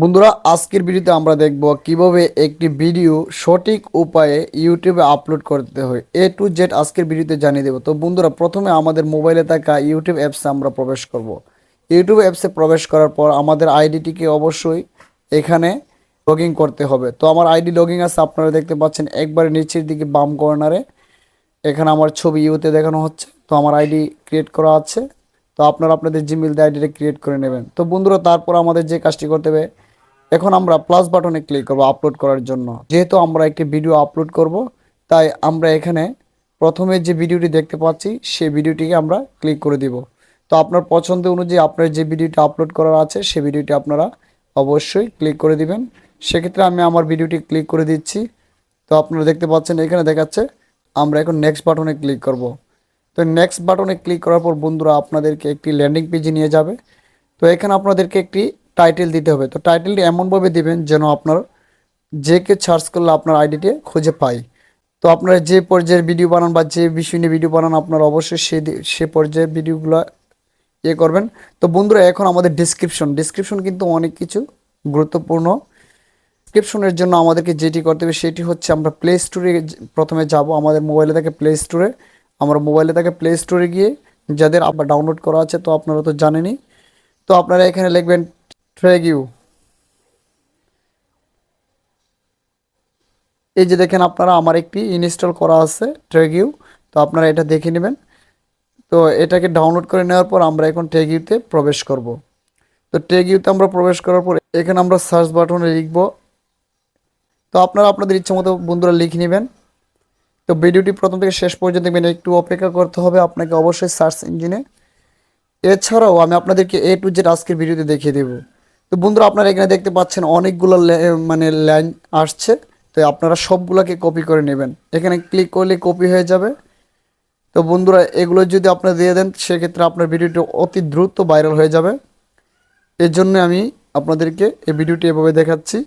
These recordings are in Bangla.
বন্ধুরা আজকের ভিডিওতে আমরা দেখব কিভাবে একটি ভিডিও সঠিক উপায়ে ইউটিউবে আপলোড করতে হয় A to Z আজকের ভিডিওতে জানিয়ে দেব। তো বন্ধুরা প্রথমে আমাদের মোবাইলে থাকা ইউটিউব অ্যাপসে আমরা প্রবেশ করব। ইউটিউব অ্যাপসে প্রবেশ করার পর আমাদের আইডিটিকে অবশ্যই এখানে লগ ইন করতে হবে। তো আমার আইডি লগ ইন আছে, আপনারা দেখতে পাচ্ছেন একবারে নিচের দিকে বাম কর্নারে এখানে আমার ছবি ইউতে দেখানো হচ্ছে। তো আমার আইডি ক্রিয়েট করা আছে। তো আপনারা আপনাদের জিমেল দিয়ে আইডিটা ক্রিয়েট করে নেবেন। তো বন্ধুরা তারপর আমাদের যে কাজটি করতে হবে, এখন আমরা প্লাস বাটনে ক্লিক করব আপলোড করার জন্য। যেহেতু আমরা একটি ভিডিও আপলোড করব, তাই আমরা এখানে প্রথমে যে ভিডিওটি দেখতে পাচ্ছি সেই ভিডিওটিকে আমরা ক্লিক করে দিব। তো আপনার পছন্দ অনুযায়ী আপনার যে ভিডিওটি আপলোড করার আছে সেই ভিডিওটি আপনারা অবশ্যই ক্লিক করে দিবেন। সেক্ষেত্রে আমি আমার ভিডিওটি ক্লিক করে দিচ্ছি। তো আপনারা দেখতে পাচ্ছেন এখানে দেখাচ্ছে আমরা এখন নেক্সট বাটনে ক্লিক করব। তো নেক্সট বাটনে ক্লিক করার পর বন্ধুরা আপনাদেরকে একটি ল্যান্ডিং পেজে নিয়ে যাবে। তো এখানে আপনাদেরকে একটি টাইটেল দিতে হবে। তো টাইটেলটি এমনভাবে দিবেন যেন আপনার যে কে সার্চ করলে আপনার আইডিটি খুঁজে পায়। তো আপনারা যে পর্যায়ের ভিডিও বানান বা যে বিষয় নিয়ে ভিডিও বানান আপনারা অবশ্যই সে পর্যায়ের ভিডিওগুলো করবেন। তো বন্ধুরা এখন আমাদের ডিসক্রিপশন কিন্তু অনেক কিছু গুরুত্বপূর্ণ। ডিসক্রিপশনের জন্য আমাদেরকে যেটি করতে হবে সেটি হচ্ছে আমরা প্লে স্টোরে প্রথমে যাব। আমাদের মোবাইলে থাকে প্লে স্টোরে, আমরা মোবাইলে থাকে প্লে স্টোরে গিয়ে যাদের আবার ডাউনলোড করা আছে তো আপনারা তো জানেনই। তো আপনারা এখানে লিখবেন ট্র্যাগইউ। এই যে দেখেন আপনারা আমার একটি ইনস্টল করা আছে ট্র্যাগইউ। তো আপনারা এটা দেখে নেবেন। তো এটাকে ডাউনলোড করে নেওয়ার পর আমরা এখন ট্র্যাগইউতে প্রবেশ করব। তো ট্র্যাগইউতে আমরা প্রবেশ করার পর এখানে আমরা সার্চ বাটনে লিখব। তো আপনারা আপনাদের ইচ্ছা মতো বন্ধুরা লিখে নেবেন। তো ভিডিওটি প্রথম থেকে শেষ পর্যন্ত দেখবেন, একটু অপেক্ষা করতে হবে আপনাকে অবশ্যই সার্চ ইঞ্জিনে। এছাড়াও আমি আপনাদেরকে A to Z আজকের ভিডিওতে দেখিয়ে দেব। তো বন্ধুরা আপনারা এখানে দেখতে পাচ্ছেন অনেকগুলো মানে লাইন আসছে। তো আপনারা সবগুলোকে কপি করে নেবেন, এখানে ক্লিক করলে কপি হয়ে যাবে। তো বন্ধুরা এগুলো যদি আপনারা দিয়ে দেন সেক্ষেত্রে আপনার ভিডিওটি অতি দ্রুত ভাইরাল হয়ে যাবে। এর জন্য আমি আপনাদেরকে এই ভিডিওটি এভাবে দেখাচ্ছি।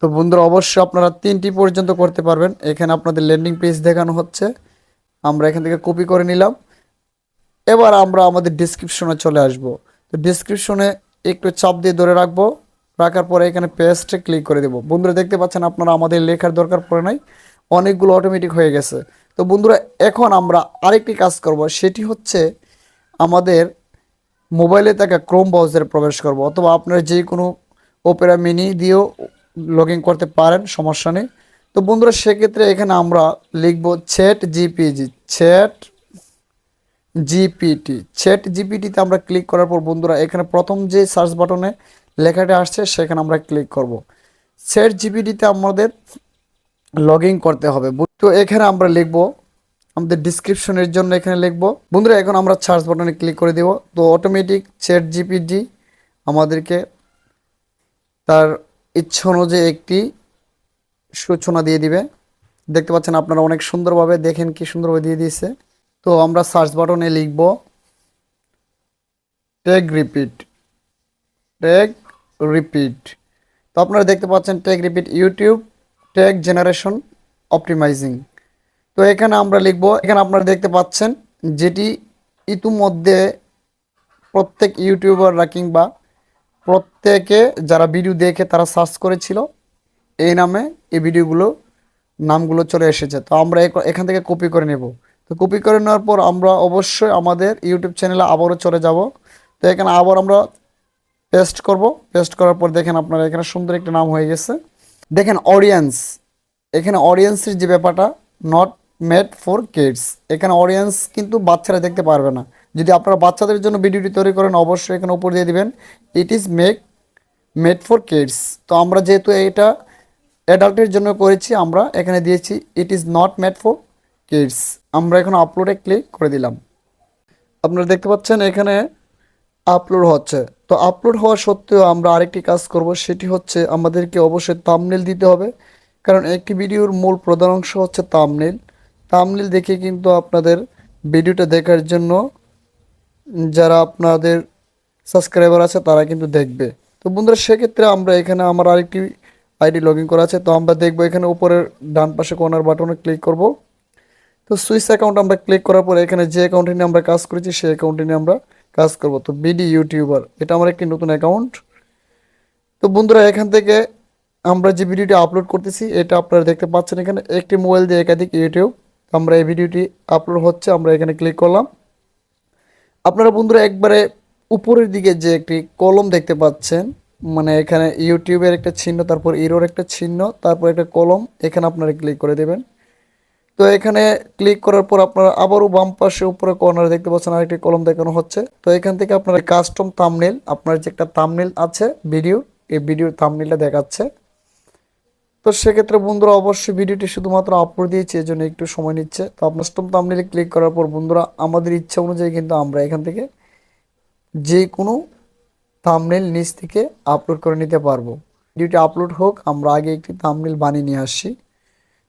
তো বন্ধুরা অবশ্যই আপনারা 3টি পর্যন্ত করতে পারবেন। এখানে আপনাদের ল্যান্ডিং পেজ দেখানো হচ্ছে, আমরা এখান থেকে কপি করে নিলাম। এবার আমরা আমাদের ডিসক্রিপশনে চলে আসব। তো ডিসক্রিপশনে একটু চাপ দিয়ে ধরে রাখবো, রাখার পরে এখানে পেস্টে ক্লিক করে দেব। বন্ধুরা দেখতে পাচ্ছেন আপনারা আমাদের লেখার দরকার পড়ে নাই, অনেকগুলো অটোমেটিক হয়ে গেছে। তো বন্ধুরা এখন আমরা আরেকটি কাজ করব, সেটি হচ্ছে আমাদের মোবাইলে থাকা ক্রোম ব্রাউজারে প্রবেশ করব, অথবা আপনারা যে কোনো ওপেরা মিনি দিয়েও লগ ইন করতে পারেন, সমস্যা নেই। তো বন্ধুরা সেক্ষেত্রে এখানে আমরা লিখব চ্যাট জিপিটিতে আমরা ক্লিক করার পর বন্ধুরা এখানে প্রথম যে সার্চ বাটনে লেখাটা আসছে সেখানে আমরা ক্লিক করব। চ্যাট জিপিটিতে আমাদের লগ ইন করতে হবে। তো এখানে আমরা লিখব আমাদের ডিসক্রিপশনের জন্য এখানে লিখব। বন্ধুরা এখন আমরা সার্চ বাটনে ক্লিক করে দেব। তো অটোমেটিক চ্যাট জিপিটি আমাদেরকে তার ইচ্ছা অনুযায়ী একটি সূচনা দিয়ে দিবে। দেখতে পাচ্ছেন আপনারা অনেক সুন্দরভাবে, দেখেন কি সুন্দরভাবে দিয়ে দিয়েছে। তো আমরা সার্চ বাটনে লিখব ট্যাগ রিপিট ট্যাগ রিপিট। তো আপনারা দেখতে পাচ্ছেন tag repeat YouTube tag generation optimising. তো এখানে আমরা লিখব, এখানে আপনারা দেখতে পাচ্ছেন যেটি ইতিমধ্যে প্রত্যেক ইউটিউবাররা কিংবা প্রত্যেকে যারা ভিডিও দেখে তারা সার্চ করেছিল এই নামে, এই ভিডিওগুলো নামগুলো চলে এসেছে। তো আমরা এখান থেকে কপি করে নেব। তো কপি করে নেওয়ার পর আমরা অবশ্যই আমাদের ইউটিউব চ্যানেলে আবারও চলে যাব। তো এখানে আবার আমরা পেস্ট করব। পেস্ট করার পর দেখেন আপনারা এখানে সুন্দর একটা নাম হয়ে গেছে। দেখেন অডিয়েন্স, এখানে অডিয়েন্সের যে ব্যাপারটা নট মেড ফর কিডস, এখানে অডিয়েন্স কিন্তু বাচ্চারা দেখতে পারবে না। যদি আপনারা বাচ্চাদের জন্য ভিডিওটি তৈরি করেন অবশ্যই এখানে উপর দিয়ে দিবেন it is made for kids. তো আমরা যেহেতু এটা অ্যাডাল্টের জন্য করেছি আমরা এখানে দিয়েছি it is not made for kids. আমরা এখন আপলোডে ক্লিক করে দিলাম। আপনারা দেখতে পাচ্ছেন এখানে আপলোড হচ্ছে। তো আপলোড হওয়া সত্ত্বেও আমরা আরেকটি কাজ করব, সেটি হচ্ছে আমাদেরকে অবশ্যই থাম্বনেল দিতে হবে। কারণ একটি ভিডিওর মূল প্রধান অংশ হচ্ছে থাম্বনেল। থাম্বনেল দেখে কিন্তু আপনাদের ভিডিওটা দেখার জন্য যারা আপনাদের সাবস্ক্রাইবার আছে তারা কিন্তু দেখবে। তো বন্ধুরা সেক্ষেত্রে আমরা এখানে আমার আরেকটি আইডি লগ ইন করা আছে। তো আমরা দেখবো এখানে উপরের ডান পাশে কর্নার বাটনে ক্লিক করব। তো সুইচ অ্যাকাউন্ট আমরা ক্লিক করার পরে এখানে যে অ্যাকাউন্টে নিয়ে আমরা কাজ করেছি সেই অ্যাকাউন্টে নিয়ে আমরা কাজ করব। তো বিডি ইউটিউবার, এটা আমার একটি নতুন অ্যাকাউন্ট। তো বন্ধুরা এখান থেকে আমরা যে ভিডিওটি আপলোড করতেছি এটা আপনারা দেখতে পাচ্ছেন এখানে একটি মোবাইল দিয়ে একাধিক ইউটিউব। আমরা এই ভিডিওটি আপলোড হচ্ছে, আমরা এখানে ক্লিক করলাম। আপনারা বন্ধুরা একবারে উপরের দিকে যে একটি কলম দেখতে পাচ্ছেন, মানে এখানে ইউটিউবের একটা চিহ্ন, তারপর ইরোর একটা চিহ্ন, তারপর একটা কলম, এখানে আপনারা ক্লিক করে দেবেন। তো এখানে ক্লিক করার পর আপনারা আবারও বাম পাশে উপরে কর্নারে দেখতে পাচ্ছেন আরেকটি কলম দেখানো হচ্ছে। তো এখান থেকে আপনারা কাস্টম থাম্বনেল, আপনার যে একটা থাম্বনেল আছে ভিডিও, এই ভিডিওর থাম্বনেলটা দেখাচ্ছে। তো সেক্ষেত্রে বন্ধুরা অবশ্যই ভিডিওটি শুধুমাত্র আপলোড দিয়েছি, এই জন্য একটু সময় নিচ্ছে। তো আপনার কাস্টম থাম্বনেলে ক্লিক করার পর বন্ধুরা আমাদের ইচ্ছা অনুযায়ী কিন্তু আমরা এখান থেকে যে কোনো থাম্বনেল নিচ থেকে আপলোড করে নিতে পারবো। ভিডিওটি আপলোড হোক, আমরা আগে একটি থাম্বনেল বানিয়ে নিয়ে আসছি।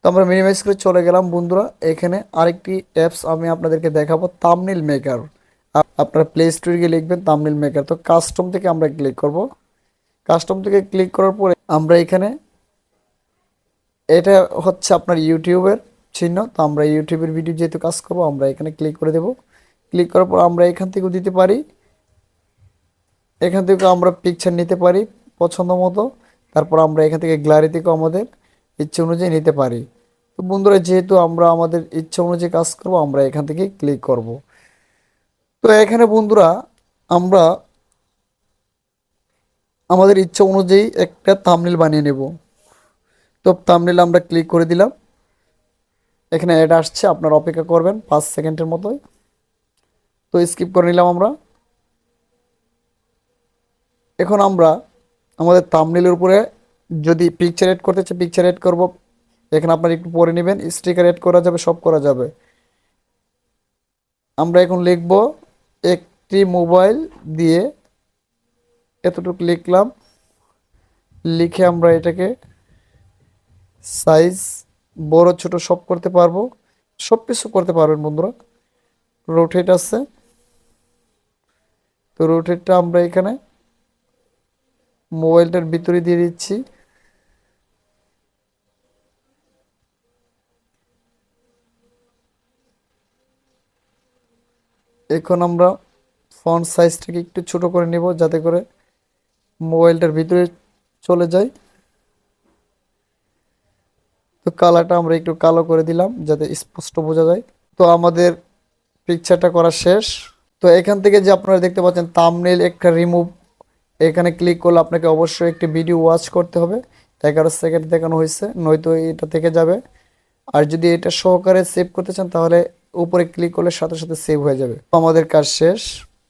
তো আমরা মিনিমাইজ করে চলে গেলাম বন্ধুরা। এখানে আরেকটি অ্যাপস আমি আপনাদেরকে দেখাবো, থাম্বনেল মেকার। আপনারা প্লে স্টোরে গিয়ে লিখবেন থাম্বনেল মেকার। তো কাস্টম থেকে আমরা ক্লিক করব। কাস্টম থেকে ক্লিক করার পরে আমরা এখানে, এটা হচ্ছে আপনার ইউটিউবের চিহ্ন। তো আমরা ইউটিউবের ভিডিও যেহেতু কাজ করবো, আমরা এখানে ক্লিক করে দেব। ক্লিক করার পর আমরা এখান থেকেও দিতে পারি, এখান থেকে আমরা পিকচার নিতে পারি পছন্দ মতো। তারপর আমরা এখান থেকে গ্যালারি থেকেও আমাদের ইচ্ছে অনুযায়ী নিতে পারি। তো বন্ধুরা যেহেতু আমরা আমাদের ইচ্ছা অনুযায়ী কাজ করব, আমরা এখান থেকে ক্লিক করব। তো এখানে বন্ধুরা আমরা আমাদের ইচ্ছা অনুযায়ী একটা থাম্বনেল বানিয়ে নেব। তো থাম্বনেল আমরা ক্লিক করে দিলাম। এখানে অ্যাড আসছে, আপনারা অপেক্ষা করবেন 5 সেকেন্ডের মতোই। তো স্কিপ করে নিলাম আমরা। এখন আমরা আমাদের থাম্বনেলের উপরে যদি পিকচার এড করতে চাই, পিকচার এড করব। এখানে আপনারা একটু পরে নেবেন, স্টিকার এড করা যাবে, সব করা যাবে। আমরা এখন লিখব একটি মোবাইল দিয়ে, এতটুকু লিখলাম। লিখে আমরা এটাকে সাইজ বড় ছোট সব করতে পারবো, সব কিছু করতে পারবেন বন্ধুরা। রোটেট আছে, তো রোটেটটা আমরা এখানে মোবাইলটার ভিতরে দিয়ে দিচ্ছি। এখন আমরা ফন্ট সাইজটাকে একটু ছোট করে নেব যাতে করে মোবাইলটার ভিতরে চলে যায়। তো কালারটা আমরা একটু কালো করে দিলাম যাতে স্পষ্ট বোঝা যায়। তো আমাদের পিকচারটা করা শেষ। তো এখান থেকে যে আপনারা দেখতে পাচ্ছেন থাম্বনেল একটা রিমুভ, এখানে ক্লিক করলে আপনাকে অবশ্যই একটি ভিডিও ওয়াচ করতে হবে। 11 সেকেন্ড দেখানো হয়েছে, নয়তো এটা থেকে যাবে। আর যদি এটা সহকারে সেভ করতে চান তাহলে উপরে ক্লিক করলে সাথে সাথে সেভ হয়ে যাবে। তো আমাদের কাজ শেষ,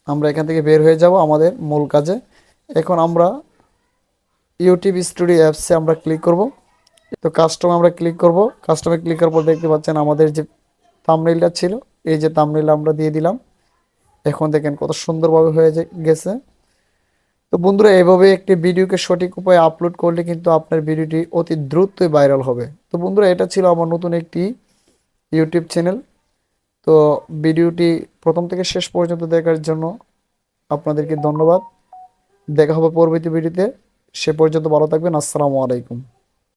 আমরা এখান থেকে বের হয়ে যাব আমাদের মূল কাজে। এখন আমরা ইউটিউব স্টুডিও অ্যাপসে আমরা ক্লিক করব। তো কাস্টম আমরা ক্লিক করব। কাস্টমে ক্লিক করার পর দেখতে পাচ্ছেন আমাদের যে থাম্বনেইলটা ছিল, এই যে থাম্বনেইল আমরা দিয়ে দিলাম। এখন দেখেন কত সুন্দরভাবে হয়ে গেছে। তো বন্ধুরা এভাবে একটি ভিডিওকে সঠিক উপায়ে আপলোড করলে কিন্তু আপনার ভিডিওটি অতি দ্রুতই ভাইরাল হবে। তো বন্ধুরা এটা ছিল আমার নতুন একটি ইউটিউব চ্যানেল। তো ভিডিওটি প্রথম থেকে শেষ পর্যন্ত দেখার জন্য আপনাদেরকে ধন্যবাদ। দেখা হবে পরবর্তী ভিডিওতে। সে পর্যন্ত ভালো থাকবেন। আসসালামু আলাইকুম।